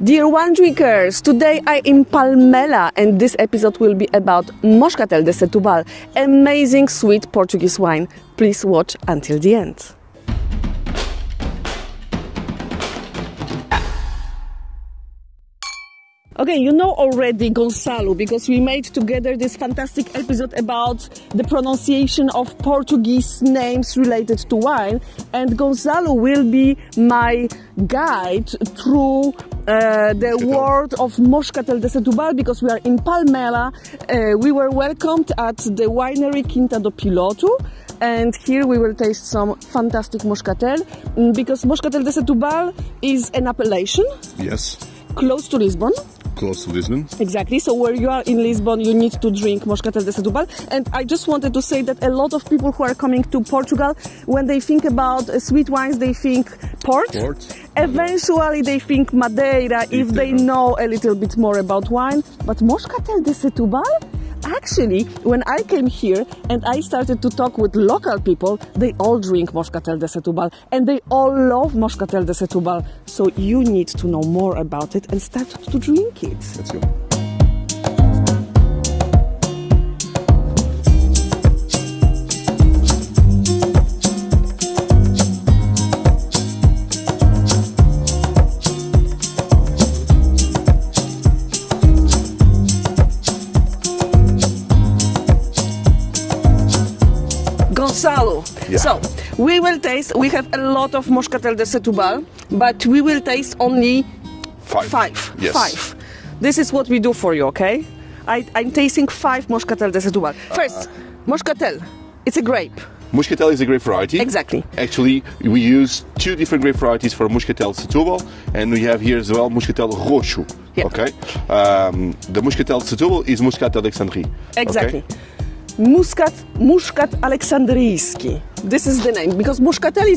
Dear wine drinkers, today I'm in Palmela and this episode will be about Moscatel de Setubal, amazing sweet Portuguese wine. Please watch until the end. Okay, you know already Gonçalo because we made together this fantastic episode about the pronunciation of Portuguese names related to wine, and Gonçalo will be my guide through the world of Moscatel de Setubal because we are in Palmela. We were welcomed at the winery Quinta do Piloto, and here we will taste some fantastic Moscatel because Moscatel de Setubal is an appellation. Yes. Close to Lisbon. Close to Lisbon. Exactly. So where you are in Lisbon, you need to drink Moscatel de Setubal. And I just wanted to say that a lot of people who are coming to Portugal, when they think about sweet wines, they think port. Eventually they think Madeira if they know a little bit more about wine. But Moscatel de Setubal? Actually, when I came here and I started to talk with local people, they all drink Moscatel de Setubal and they all love Moscatel de Setubal. So you need to know more about it and start to drink it. Let's go. Gonçalo. Yeah. So we will taste, we have a lot of Moscatel de Setubal, but we will taste only five. Yes. Five. This is what we do for you, okay? I'm tasting 5 Moscatel de Setubal. First, Moscatel, it's a grape. Moscatel is a grape variety. Exactly. Actually, we use 2 different grape varieties for Moscatel de Setubal, and we have here as well Moscatel Roxo. Yep. Okay. The Moscatel de Setubal is Muscat Alexandrie. Exactly. Okay? Muscat Alexandrijski. This is the name because Moscatel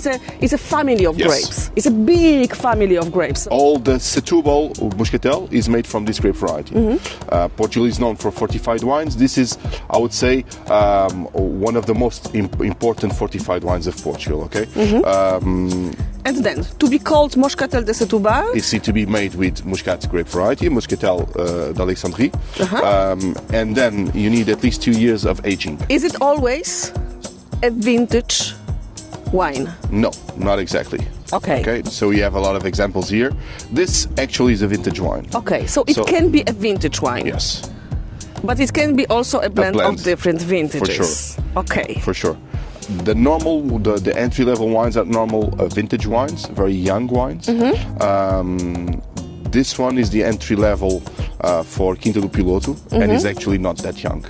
is a family of grapes. It's a big family of grapes. All the Setubal Moscatel is made from this grape variety. Portugal is known for fortified wines. This is, I would say, one of the most important fortified wines of Portugal. Okay. And then, to be called Moscatel de Setubal, it's to be made with Muscat grape variety, Moscatel d'Alexandrie, and then you need at least 2 years of aging. Is it always a vintage wine? No, not exactly. Okay. Okay, so we have a lot of examples here. This actually is a vintage wine. Okay, so it can be a vintage wine. Yes. But it can be also a blend of different vintages. For sure. Okay. For sure. The entry-level wines are normal vintage wines, very young wines. This one is the entry level for Quinta do Piloto, and is actually not that young.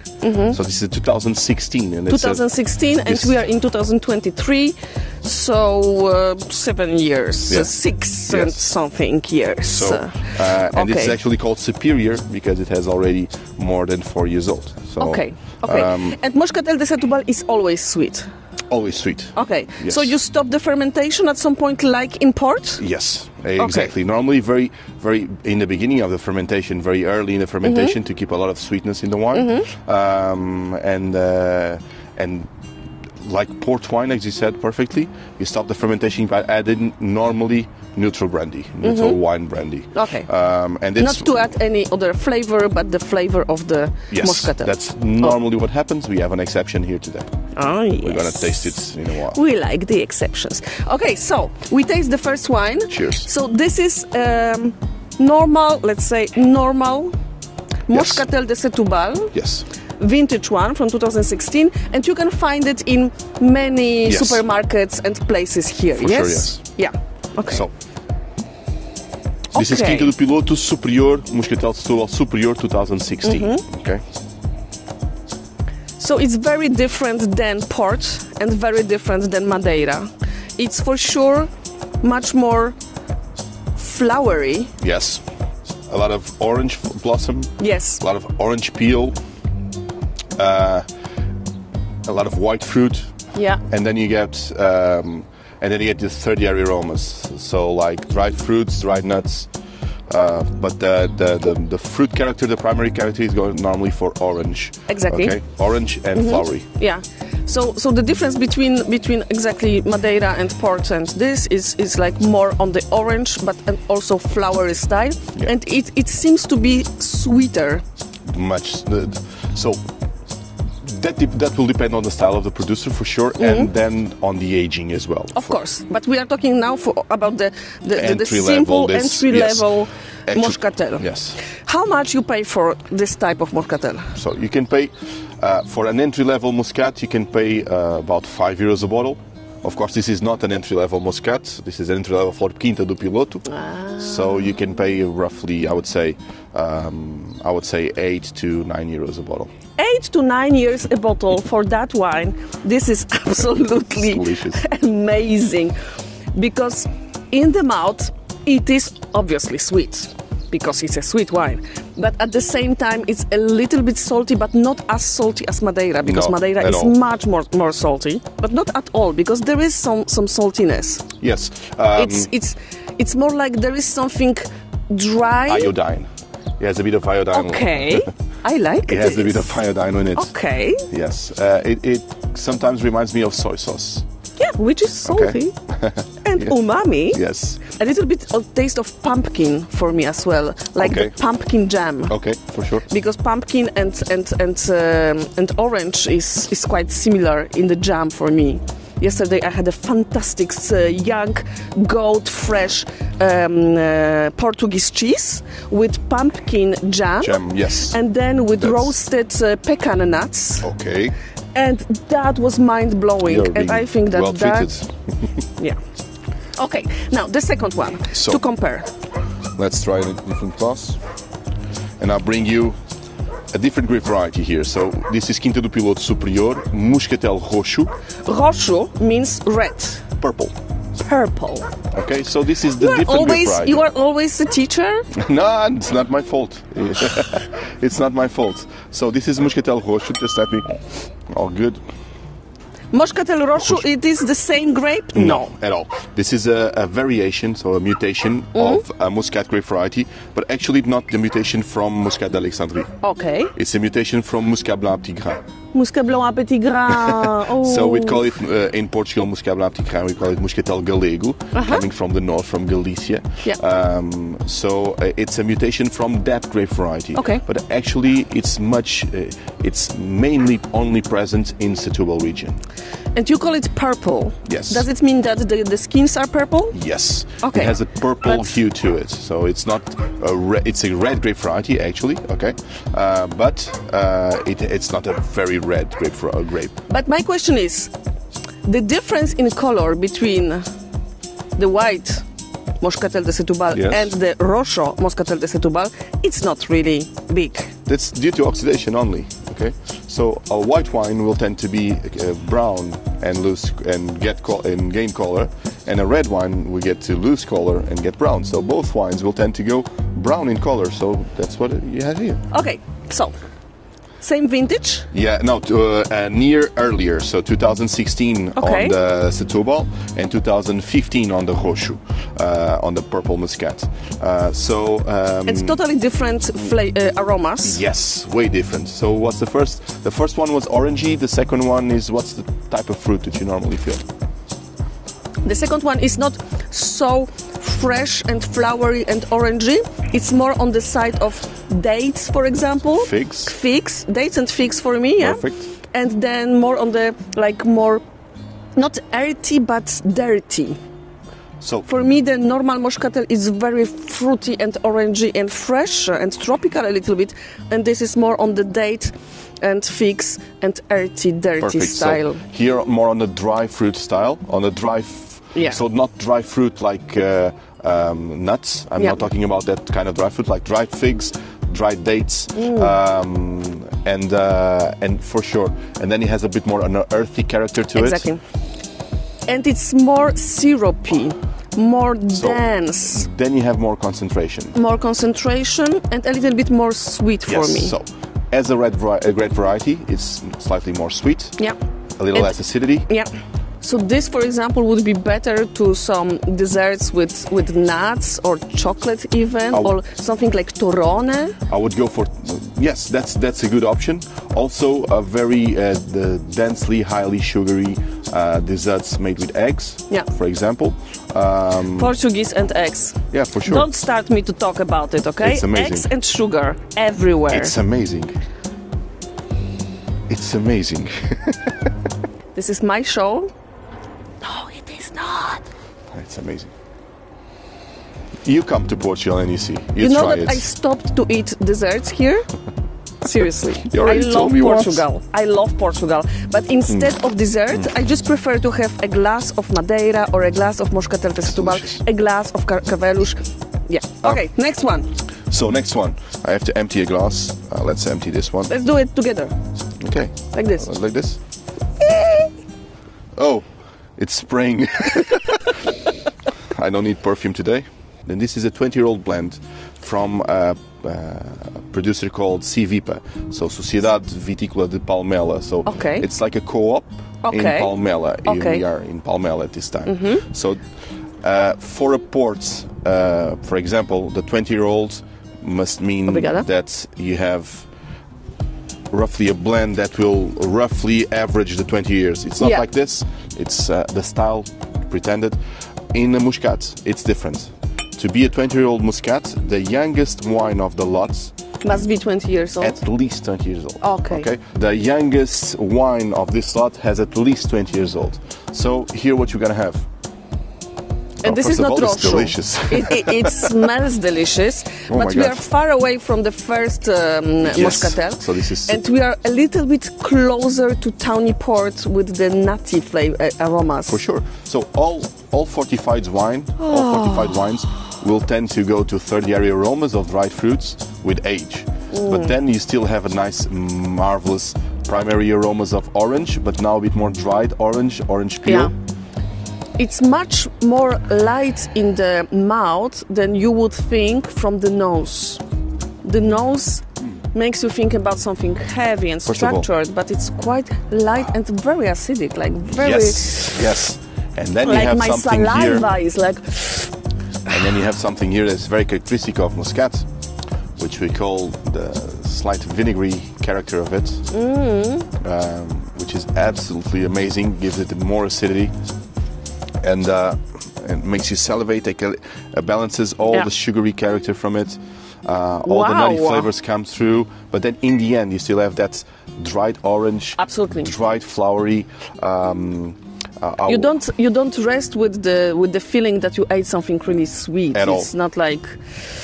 So this is 2016, and 2016, and we are in 2023, so 7 years, 6 and something years. So, and it's actually called Superior because it has already more than 4 years old. So, okay. And Moscatel de Setubal is always sweet. Always sweet. Okay. Yes. So you stop the fermentation at some point, like in port? Yes, exactly. Normally, very in the beginning of the fermentation, very early in the fermentation, to keep a lot of sweetness in the wine, and like port wine, as you said perfectly, you stop the fermentation by adding normally neutral brandy, neutral wine brandy. Okay. And it's not to add any other flavor, but the flavor of the Moscatel. That's normally what happens. We have an exception here today. Oh, yes. We're gonna taste it in a while. We like the exceptions. Okay, so we taste the first wine. Cheers. So this is normal, let's say normal Moscatel de Setubal. Yes. Vintage one from 2016, and you can find it in many supermarkets and places here. For sure, yes. Yeah. Okay. So this is Quinta do Piloto Superior Moscatel de Setubal Superior 2016. Okay. So it's very different than port and very different than Madeira. It's for sure much more flowery. Yes. A lot of orange blossom. Yes. A lot of orange peel. A lot of white fruit. Yeah. And then you get the tertiary aromas. So like dried fruits, dried nuts, but the fruit character, the primary character, is going normally for orange. Exactly. Okay, orange and flowery. Yeah. So the difference between exactly Madeira and Port and this is like more on the orange, but also flowery style, and it seems to be sweeter. Much. So that will depend on the style of the producer for sure, and then on the aging as well. Of course, but we are talking now about the Entry simple level, entry-level Moscatel. Yes. How much you pay for this type of Moscatel? So you can pay, for an entry-level Muscat, you can pay about €5 a bottle. Of course, this is not an entry-level Muscat. This is an entry-level for Quinta do Piloto. So you can pay roughly, I would say €8 to €9 a bottle. 8 to 9 years a bottle for that wine. This is absolutely amazing, because in the mouth it is obviously sweet, because it's a sweet wine, but at the same time it's a little bit salty, but not as salty as Madeira, because Madeira is much more salty, but not at all, because there is some saltiness. Yes. It's more like there is something dry. Iodine. It has a bit of iodine. Okay. I like it. It has a bit of iodine in it. Okay. Yes. It sometimes reminds me of soy sauce. Yeah, which is salty. And umami. Yes. A little bit of taste of pumpkin for me as well, like the pumpkin jam. Okay, for sure. Because pumpkin and orange is quite similar in the jam for me. Yesterday I had a fantastic young goat fresh Portuguese cheese with pumpkin jam. Yes. And then with roasted pecan nuts. Okay. And that was mind-blowing. And I think that yeah. Okay, now the second one, to compare. Let's try a different glass. And I'll bring you a different grape variety here. So this is Quinta do Piloto Superior, Moscatel Roxo. Roxo means red. Purple. Purple. Okay, so this is the different grape variety. You are always a teacher? No, it's not my fault. It's not my fault. So this is Moscatel Roxo. Just let me... All good. Moscatel Roxo, it is the same grape? No, at all. This is a variation, so a mutation of a Muscat grape variety, but actually not the mutation from Muscat d'Alexandrie. Okay. It's a mutation from Muscat Blanc à Petit Grain. Muscat Blanc à Petit Grain. Oh. So we call it, in Portugal, Muscat Blanc à Petit Grain, we call it Moscatel Galego, coming from the north, from Galicia. Yeah. So it's a mutation from that grape variety. Okay. But actually it's mainly only present in Setubal region. And you call it purple? Yes. Does it mean that the skins are purple? Yes. Okay. It has a purple hue to it, so it's not it's a red grape variety actually. Okay, but it's not a very red grape. But my question is, the difference in color between the white Moscatel de Setubal and the Roxo Moscatel de Setubal, it's not really big. That's due to oxidation only. Okay, so a white wine will tend to be brown and loose and gain color, and a red wine will get to lose color and get brown. So both wines will tend to go brown in color. So that's what you have here. Okay, so same vintage? Yeah, no, near earlier. So 2016 on the Setubal and 2015 on the Roxo, on the purple Muscat. It's totally different aromas. Yes, way different. So what's the first? The first one was orangey. The second one is, what's the type of fruit that you normally feel? The second one is not so fresh and flowery and orangey. It's more on the side of dates, for example. Figs, dates and figs for me, yeah. Perfect. And then more on the, like, more, not earthy, but dirty. So for me, the normal Moscatel is very fruity and orangey and fresh and tropical a little bit. And this is more on the date and figs and earthy, dirty style. So here more on the dry fruit style, on the dry, so not dry fruit like nuts. I'm not talking about that kind of dry fruit, like dried figs, dried dates, and for sure. And then it has a bit more an earthy character to it. Exactly. And it's more syrupy, more dense. Then you have more concentration. More concentration and a little bit more sweet for me. So, as a red variety, it's slightly more sweet. Yeah. A little less acidity. Yeah. So this, for example, would be better to some desserts with nuts or chocolate even, or something like torrone. I would go for, yes, that's a good option. Also, a very densely, highly sugary desserts made with eggs, for example. Portuguese and eggs. Yeah, for sure. Don't start me to talk about it, okay? It's amazing. Eggs and sugar everywhere. It's amazing. It's amazing. This is my show. No, it is not. It's amazing. You come to Portugal and you see. You know try that it. I stopped to eat desserts here? Seriously. You already I told love me Portugal. once. I love Portugal. But instead of dessert, I just prefer to have a glass of Madeira or a glass of Moscatel de Setubal, a glass of Carvelux. Yeah. Okay, next one. So next one, I have to empty a glass. Let's empty this one. Let's do it together. Okay. Like this. Like this. Oh, it's spraying. I don't need perfume today. Then this is a 20-year-old blend from a producer called Civipa, so Sociedade Vitícola de Palmela. So it's like a co-op in Palmela. We are in Palmela at this time. So for a port, for example, the 20-year-old must mean that you have roughly a blend that will roughly average the 20 years. It's not like this. It's the style pretended. In a Muscat, it's different. To be a 20-year-old Muscat, the youngest wine of the lots must be 20 years old. At least 20 years old. Okay. The youngest wine of this lot has at least 20 years old. So here what you're gonna have. And this is not all, Rosho. it's delicious. It smells delicious, but we are far away from the first Moscatel. So this is, and we are a little bit closer to tawny port with the nutty flavor aromas. For sure. So all fortified wine, all fortified wines will tend to go to tertiary aromas of dried fruits with age. But then you still have a nice, marvelous primary aromas of orange, but now a bit more dried orange peel. It's much more light in the mouth than you would think from the nose. The nose makes you think about something heavy and structured, but it's quite light and very acidic, like very... Yes. And then like you have my something saliva here. is like... And then you have something here that's very characteristic of Muscat, which we call the slight vinegary character of it, which is absolutely amazing, gives it more acidity. And makes you salivate. It balances all the sugary character from it. All the nutty flavors come through. But then in the end, you still have that dried orange, dried flowery. You don't rest with the feeling that you ate something really sweet. It's not like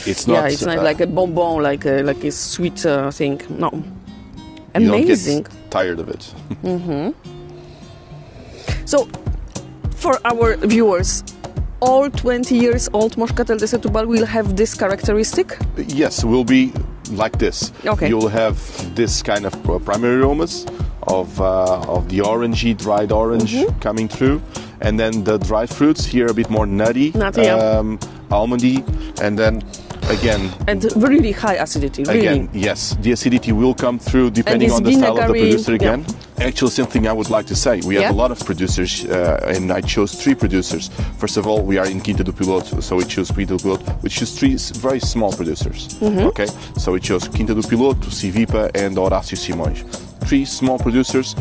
it's not like a bonbon, like a sweet thing. No, amazing. You don't get tired of it. So, for our viewers, all 20 years old Moscatel de Setubal will have this characteristic? Yes, will be like this. Okay. You'll have this kind of primary aromas of the orangey, dried orange coming through, and then the dried fruits here a bit more nutty, almondy, and then again... And really high acidity, really. Again, yes, the acidity will come through depending on the style of the producer again. Actually, something I would like to say, we have a lot of producers, and I chose 3 producers. First of all, we are in Quinta do Piloto, so we chose Quinta do Piloto, we chose 3 very small producers, okay? So we chose Quinta do Piloto, Civipa, and Horácio Simões. 3 small producers,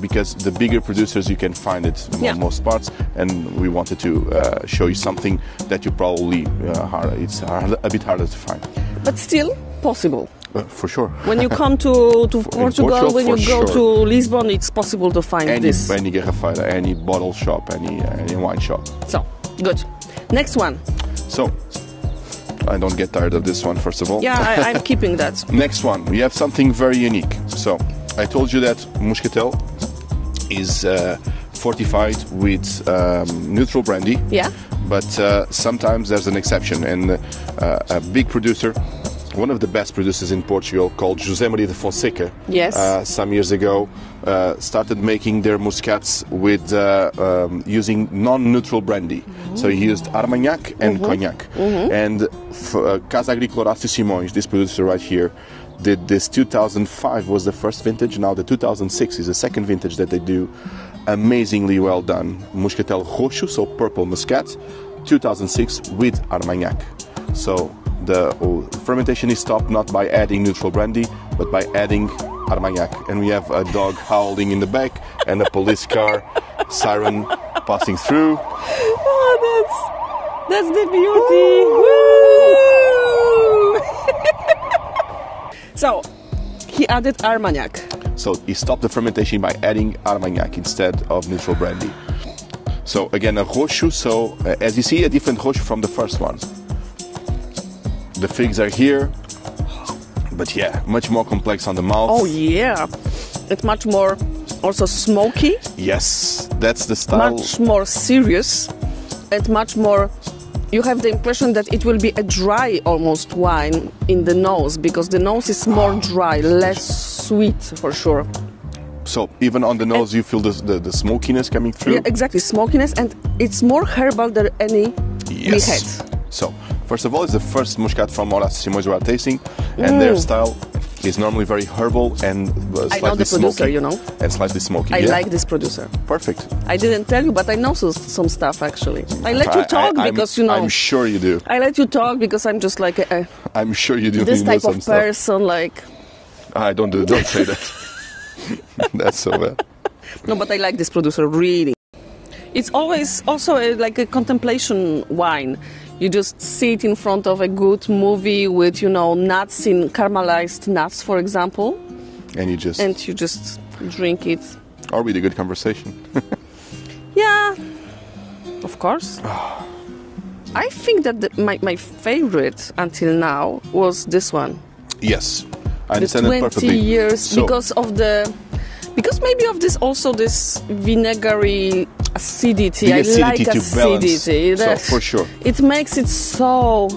because the bigger producers you can find it in most parts, and we wanted to show you something that you probably it's a bit harder to find. But still possible. For sure. When you come to Portugal, when you go to Lisbon, it's possible to find this. Any garrafeira, any bottle shop, any wine shop. So, good. Next one. So, I don't get tired of this one, first of all. Yeah, I'm keeping that. Next one, we have something very unique. So, I told you that Moscatel is fortified with neutral brandy. Yeah. But sometimes there's an exception, and a big producer, one of the best producers in Portugal, called José Maria de Fonseca, some years ago, started making their muscats with using non-neutral brandy. So he used Armagnac and Cognac. And Casa Agrícola Horácio Simões, this producer right here, did this. 2005 was the first vintage. Now the 2006 is the second vintage that they do. amazingly well done Moscatel Roxo, so purple muscat, 2006 with Armagnac. So the fermentation is stopped not by adding neutral brandy, but by adding Armagnac. And we have a dog howling in the back and a police car siren passing through. Oh, that's the beauty. Woo! So he added Armagnac. So he stopped the fermentation by adding Armagnac instead of neutral brandy. So again, a Roxo, so as you see, a different Roxo from the first one. The figs are here, but yeah, much more complex on the mouth. Oh yeah, it's much more also smoky. Yes, that's the style. Much more serious and much more, you have the impression that it will be a dry almost wine in the nose, because the nose is more dry, less sweet for sure. So even on the nose you feel the smokiness coming through? Yeah, exactly, smokiness, and it's more herbal than any we had. So, first of all, it's the first Muscat from Horace Simões we are tasting, and their style is normally very herbal and slightly I know the producer, smoky, you know. And slightly smoky. I like this producer. Perfect. I didn't tell you, but I know some stuff actually. I let you talk because, you know. I'm sure you do. I let you talk because I'm just like I'm sure you do. this you know type some of stuff. person, like. I don't say that. That's so bad. No, but I like this producer, really. It's always also like a contemplation wine. You just sit in front of a good movie with, you know, nuts, in caramelized nuts, for example. And you just drink it. Or with a good conversation. Yeah, of course. I think that my favorite until now was this one. Yes, I understand the it 20 perfectly. years, So, because maybe of this also this vinegary acidity. the I acidity like to acidity. balance. So, for sure. It makes it so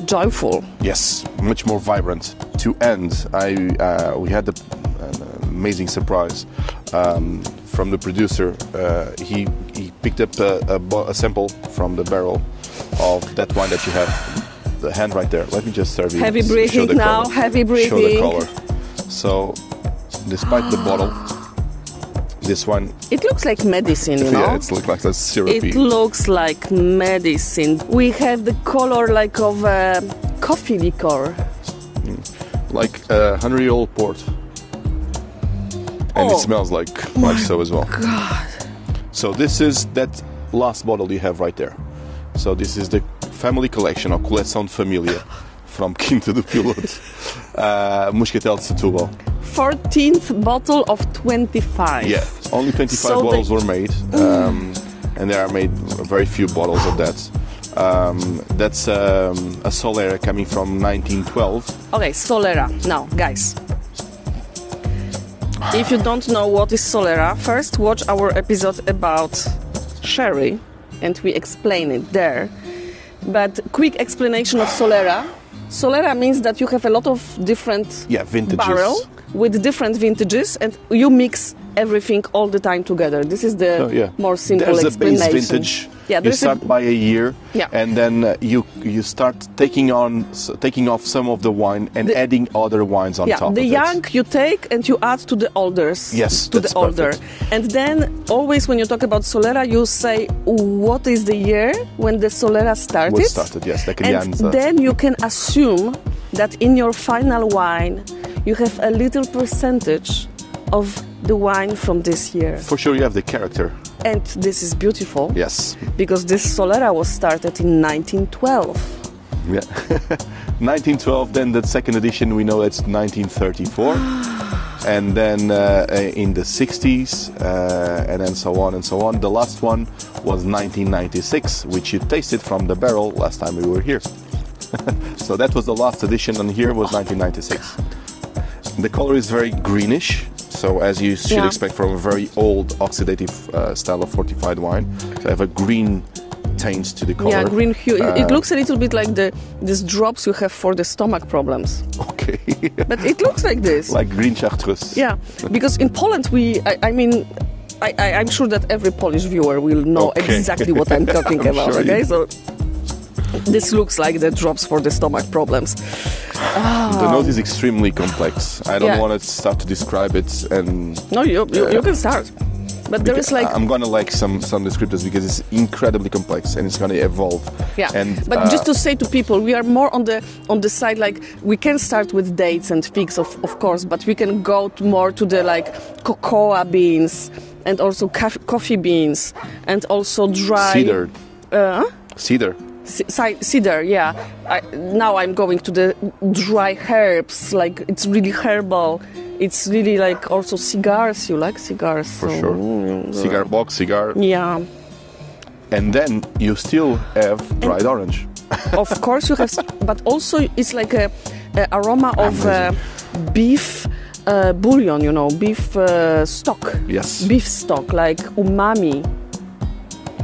joyful. Yes, much more vibrant. To end, we had an amazing surprise from the producer. He picked up a sample from the barrel of that wine that you have. The hand right there. Let me just serve you. Heavy breathing now. Color. Heavy breathing. Show the color. So, despite the bottle, this one. It looks like medicine, you know. Yeah, it looks like a syrupy. It looks like medicine. We have the color like of coffee liquor. Like 100-year-old port. And it smells like so as well. God. So this is that last bottle you have right there. So this is the family collection, or Coleção de Família, from Quinta do Piloto, Moscatel de Setubal. 14th bottle of 25. Yeah, only 25 bottles were made, and there are made very few bottles of that. That's a Solera coming from 1912. Okay, Solera. Now, guys, if you don't know what is Solera, first watch our episode about sherry, and we explain it there. But quick explanation of Solera. Solera means that you have a lot of different vintages. barrel with different vintages, and you mix everything all the time together. This is the more simple explanation. There's a base vintage. Yeah, you start by a year, and then you start taking off some of the wine and adding other wines on top of it. The young you take and you add to the olders. Yes, to the older. And then always when you talk about Solera, you say what is the year when the Solera started. When it started, yes, like and then you can assume that in your final wine you have a little percentage of the wine from this year. For sure, you have the character. And this is beautiful. Yes. Because this Solera was started in 1912. Yeah. 1912, then the second edition, we know it's 1934. And then in the 60s, and then so on and so on. The last one was 1996, which you tasted from the barrel last time we were here. So that was the last edition, and here was 1996. The color is very greenish. So as you should expect from a very old oxidative style of fortified wine, so have a green taint to the color. Yeah, green hue. It looks a little bit like these drops you have for the stomach problems. Okay. But it looks like this. Like green chartreuse. Yeah, because in Poland I'm sure that every Polish viewer will know exactly what I'm talking about. Sure okay, so this looks like the drops for the stomach problems. The nose is extremely complex. I don't want to start to describe it. And no, you can start. But there is like... I'm gonna like some descriptors because it's incredibly complex and it's gonna evolve. Yeah, and, but just to say to people, we are more on the side, like, we can start with dates and figs, of course, but we can go more to the, like, cocoa beans and also coffee beans and also dry... Cedar. Cedar. Cedar, yeah. Now I'm going to the dry herbs, like, it's really herbal. It's really like also cigars. You like cigars? For sure. Cigar box, cigar. Yeah. And then you still have dried orange. Of course you have, but also it's like a aroma of beef bouillon, you know, beef stock. Yes. Beef stock, like umami.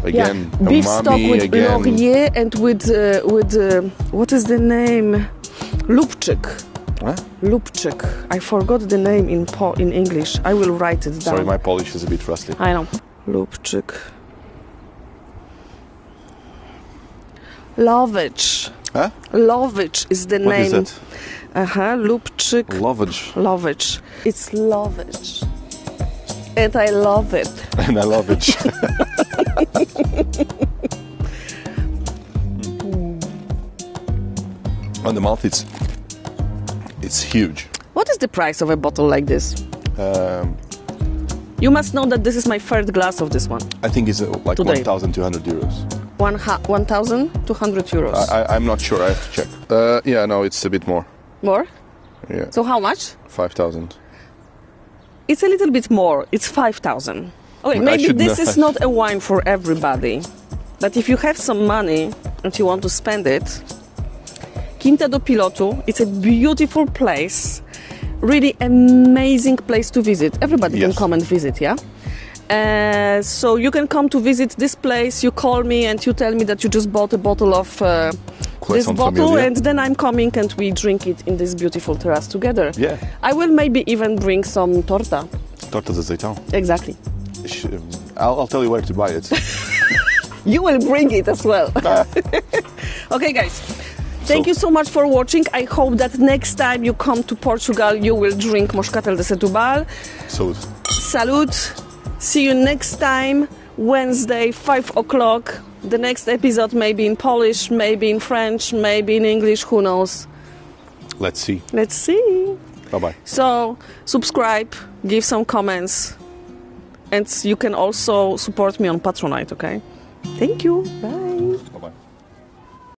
Again, yeah. Beef umami, stock with again. laurier and with what is the name? Lubczyk. Huh? Lubczyk. I forgot the name in English. I will write it down. Sorry, my Polish is a bit rusty. I know. Lubczyk. Lovage. Huh? Lovage is the name. What is that? Lubczyk. Lovage. Lovage. It's lovage. And I love it. And I love it. On the mouth, it's huge. What is the price of a bottle like this? You must know that this is my third glass of this one. I think it's like Today. 1,200 euros. 1,200 euros. I'm not sure. I have to check. Yeah, no, it's a bit more. More? Yeah. So how much? 5,000. It's a little bit more. It's 5,000. Okay, I maybe should this know. is not a wine for everybody. But if you have some money and you want to spend it, Quinta do Piloto, it's a beautiful place, really amazing place to visit. Everybody can come and visit, yeah? So you can come to visit this place, you call me and you tell me that you just bought a bottle of this bottle, familiar. and then I'm coming and we drink it in this beautiful terrace together. Yeah. I will maybe even bring some torta. Torta de azeitão. Exactly. I'll tell you where to buy it. You will bring it as well. Okay, guys. Thank you so much for watching. I hope that next time you come to Portugal, you will drink Moscatel de Setubal. Salud. See you next time, Wednesday, 5 o'clock. The next episode may be in Polish, maybe in French, maybe in English, who knows. Let's see. Let's see. Bye-bye. So, subscribe, give some comments, and you can also support me on Patronite, okay? Thank you. Bye. Bye-bye.